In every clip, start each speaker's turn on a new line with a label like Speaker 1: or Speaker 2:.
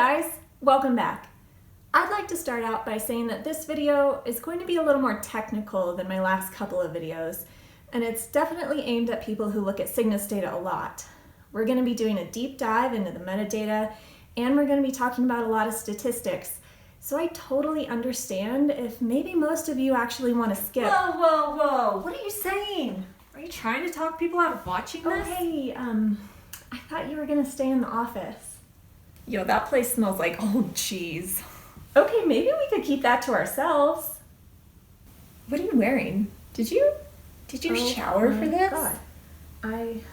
Speaker 1: guys, welcome back. I'd like to start out by saying that this video is going to be a little more technical than my last couple of videos, and it's definitely aimed at people who look at Cygnus data a lot. We're going to be doing a deep dive into the metadata, and we're going to be talking about a lot of statistics. So I totally understand if maybe most of you actually want to skip.
Speaker 2: Whoa. What are you saying? Are you trying to talk people out of watching this?
Speaker 1: Oh, hey, I thought you were going to stay in the office.
Speaker 2: Yo, that place smells like old cheese.
Speaker 1: Okay, maybe we could keep that to ourselves.
Speaker 2: What are you wearing? Did you shower for this?
Speaker 1: God. I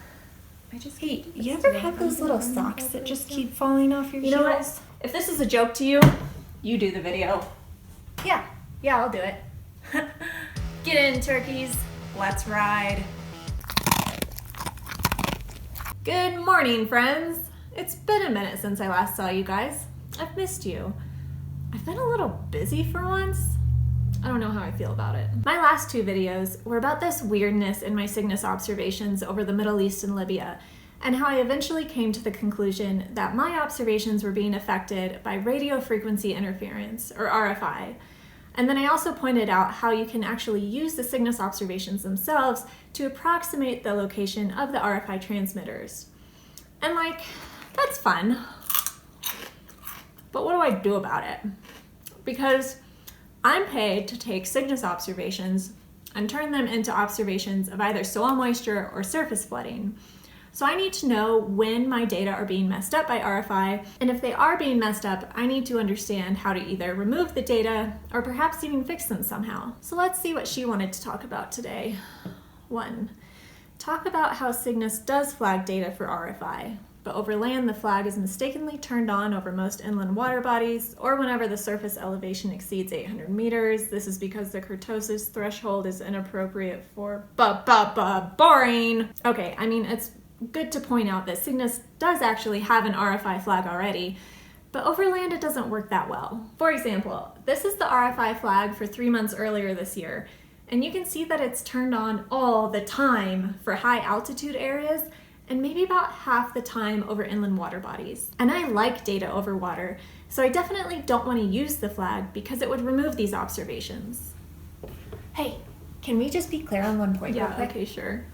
Speaker 1: just...
Speaker 2: Hey, you ever have those little socks that just keep falling off your
Speaker 1: You
Speaker 2: heels?
Speaker 1: know what? If this is a joke to you, you do the video.
Speaker 2: Yeah, I'll do it.
Speaker 1: Get in, turkeys. Let's ride. Good morning, friends. It's been a minute since I last saw you guys. I've missed you. I've been a little busy for once. I don't know how I feel about it. My last two videos were about this weirdness in my Cygnus observations over the Middle East and Libya, and how I eventually came to the conclusion that my observations were being affected by radio frequency interference, or RFI. And then I also pointed out how you can actually use the Cygnus observations themselves to approximate the location of the RFI transmitters. And that's fun. But what do I do about it? Because I'm paid to take Cygnus observations and turn them into observations of either soil moisture or surface flooding. So I need to know when my data are being messed up by RFI, and if they are being messed up, I need to understand how to either remove the data or perhaps even fix them somehow. So let's see what she wanted to talk about today. 1. Talk about how Cygnus does flag data for RFI, but over land the flag is mistakenly turned on over most inland water bodies or whenever the surface elevation exceeds 800 meters. This is because the kurtosis threshold is inappropriate for boring. Okay, I mean, it's good to point out that Cygnus does actually have an RFI flag already, but over land it doesn't work that well. For example, this is the RFI flag for 3 months earlier this year, and you can see that it's turned on all the time for high altitude areas and maybe about half the time over inland water bodies. And I like data over water, so I definitely don't want to use the flag because it would remove these observations.
Speaker 2: Hey, can we just be clear on one point real
Speaker 1: Yeah,
Speaker 2: quick?
Speaker 1: okay, sure.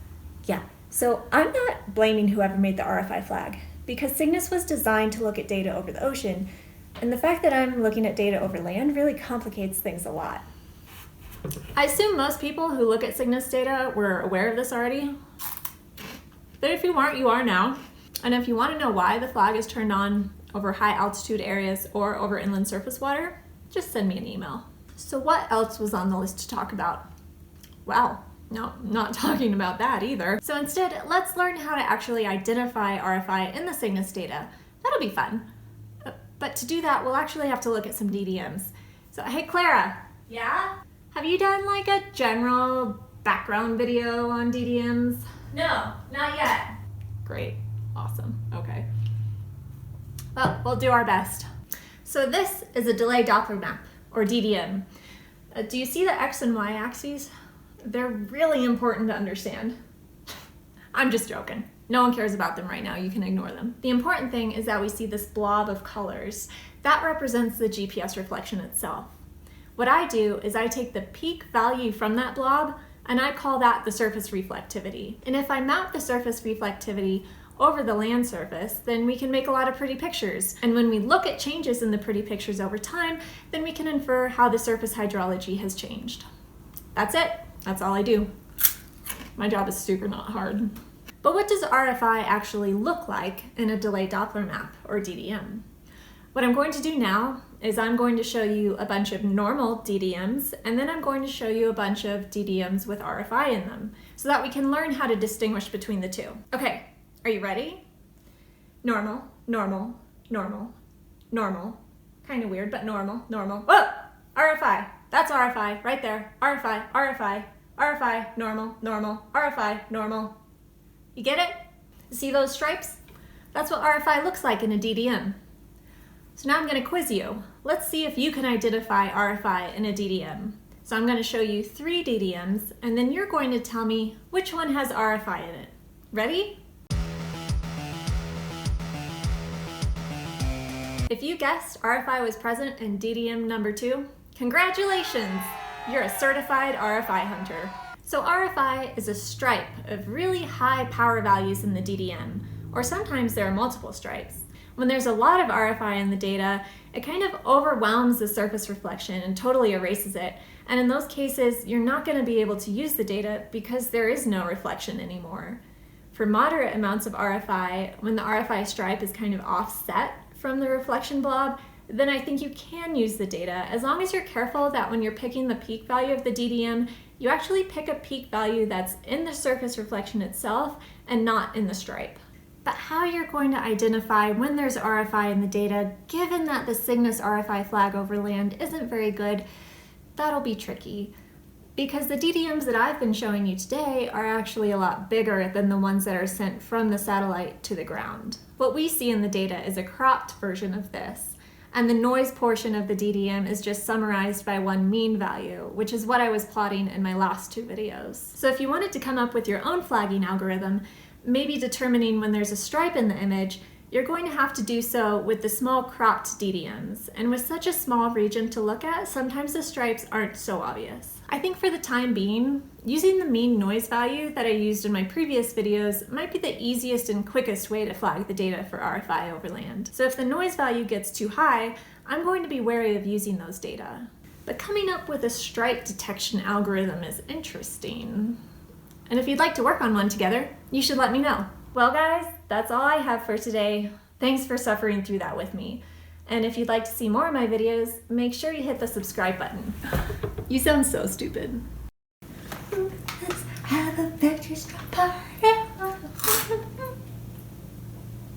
Speaker 2: Yeah, so I'm not blaming whoever made the RFI flag, because Cygnus was designed to look at data over the ocean, and the fact that I'm looking at data over land really complicates things a lot.
Speaker 1: I assume most people who look at Cygnus data were aware of this already. But if you weren't, you are now. And if you want to know why the flag is turned on over high altitude areas or over inland surface water, just send me an email. So what else was on the list to talk about? Well, no, not talking about that either. So instead, let's learn how to actually identify RFI in the Cygnus data. That'll be fun. But to do that, we'll actually have to look at some DDMs. So, hey Clara.
Speaker 2: Yeah?
Speaker 1: Have you done a general background video on DDMs?
Speaker 2: No, not yet.
Speaker 1: Great, awesome, okay. Well, we'll do our best. So this is a delay Doppler map, or DDM. Do you see the X and Y axes? They're really important to understand. I'm just joking. No one cares about them right now, you can ignore them. The important thing is that we see this blob of colors. That represents the GPS reflection itself. What I do is I take the peak value from that blob and I call that the surface reflectivity. And if I mount the surface reflectivity over the land surface, then we can make a lot of pretty pictures. And when we look at changes in the pretty pictures over time, then we can infer how the surface hydrology has changed. That's it. That's all I do. My job is super not hard. But what does RFI actually look like in a delay Doppler map, or DDM? What I'm going to do now is I'm going to show you a bunch of normal DDMs, and then I'm going to show you a bunch of DDMs with RFI in them, so that we can learn how to distinguish between the two. Okay, are you ready? Normal, normal, normal, normal. Kind of weird, but normal, normal. Whoa! RFI. That's RFI, right there. RFI, RFI, RFI, normal, normal, RFI, normal. You get it? See those stripes? That's what RFI looks like in a DDM. So now I'm going to quiz you. Let's see if you can identify RFI in a DDM. So I'm going to show you 3 DDMs, and then you're going to tell me which one has RFI in it. Ready? If you guessed RFI was present in DDM number 2, congratulations! You're a certified RFI hunter. So RFI is a stripe of really high power values in the DDM, or sometimes there are multiple stripes. When there's a lot of RFI in the data, it kind of overwhelms the surface reflection and totally erases it. And in those cases, you're not going to be able to use the data because there is no reflection anymore. For moderate amounts of RFI, when the RFI stripe is kind of offset from the reflection blob, then I think you can use the data, as long as you're careful that when you're picking the peak value of the DDM, you actually pick a peak value that's in the surface reflection itself and not in the stripe. But how you're going to identify when there's RFI in the data, given that the Cygnus RFI flag over land isn't very good, that'll be tricky. Because the DDMs that I've been showing you today are actually a lot bigger than the ones that are sent from the satellite to the ground. What we see in the data is a cropped version of this, and the noise portion of the DDM is just summarized by one mean value, which is what I was plotting in my last 2 videos. So if you wanted to come up with your own flagging algorithm, maybe determining when there's a stripe in the image, you're going to have to do so with the small cropped DDMs. And with such a small region to look at, sometimes the stripes aren't so obvious. I think for the time being, using the mean noise value that I used in my previous videos might be the easiest and quickest way to flag the data for RFI over land. So if the noise value gets too high, I'm going to be wary of using those data. But coming up with a stripe detection algorithm is interesting. And if you'd like to work on one together, you should let me know. Well guys, that's all I have for today. Thanks for suffering through that with me. And if you'd like to see more of my videos, make sure you hit the subscribe button. You sound so stupid. Let's have a vector strap party.